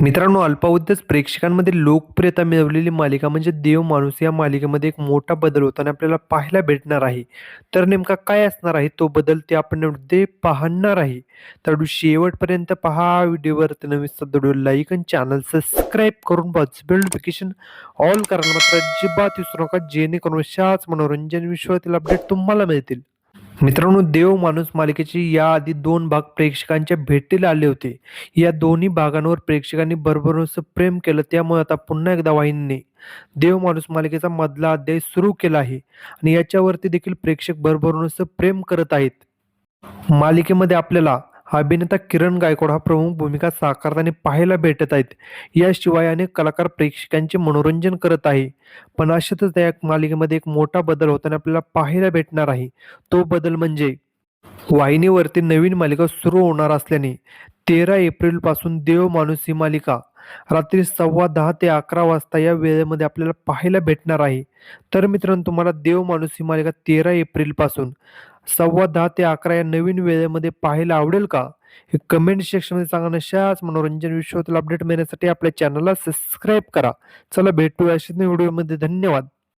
मित्रांनो, अल्पावधीतच प्रेक्षकांमध्ये लोकप्रियता मिळवलेली मालिका म्हणजे देव माणूस या मालिकेमध्ये एक मोठा बदल होताना आपल्याला पाहायला भेटणार आहे. तर नेमका काय असणार आहे तो बदल ते आपण यामध्ये पाहणार आहे. तर शेवटपर्यंत पहा व्हिडिओवर नवीन असतात व्हिडिओ लाईक आणि चॅनल सबस्क्राईब करून बेल नोटिफिकेशन ऑल करायला मात्र अजिबात विसरू नका, जेणेकरून अशाच मनोरंजन विश्वातील अपडेट तुम्हाला मिळतील. मित्रांनो, देव माणूस मालिकेची याआधी 2 भाग प्रेक्षकांच्या भेटीला आले होते. या दोन्ही भागांवर प्रेक्षकांनी भरभरून प्रेम केलं. त्यामुळे आता पुन्हा एकदा वाहिनीने देव माणूस मालिकेचा मधला अध्याय सुरू केला आहे आणि याच्यावरती देखील प्रेक्षक भरभरून प्रेम करत आहेत. मालिकेमध्ये आपल्याला अभिनेता किरण गायकवाड हा प्रमुख भूमिका साकारताना पाहायला भेटत आहेत. याशिवाय अनेक कलाकार प्रेक्षकांचे मनोरंजन करत आहे. पण अशातच या मालिकेमध्ये एक मोठा बदल होताना आपल्याला पाहायला भेटणार आहे. तो बदल म्हणजे वाहिनीवरती नवीन मालिका सुरू होणार असल्याने 13 एप्रिलपासून देव माणूस ही मालिका रात्री 10:15 ते 11 वाजता या वेळेमध्ये आपल्याला पाहायला भेटणार आहे. तर मित्रांनो, तुम्हाला देव माणूस ही मालिका 13 एप्रिलपासून 10:15 ते 11 या नवीन वेळेमध्ये पाहायला आवडेल का? हे कमेंट सेक्शनमध्ये सांगा. अशाच मनोरंजन विश्वातील अपडेट मिळण्यासाठी आपल्या चॅनलला सबस्क्राईब करा. चला भेटूया अशाच व्हिडिओमध्ये. धन्यवाद.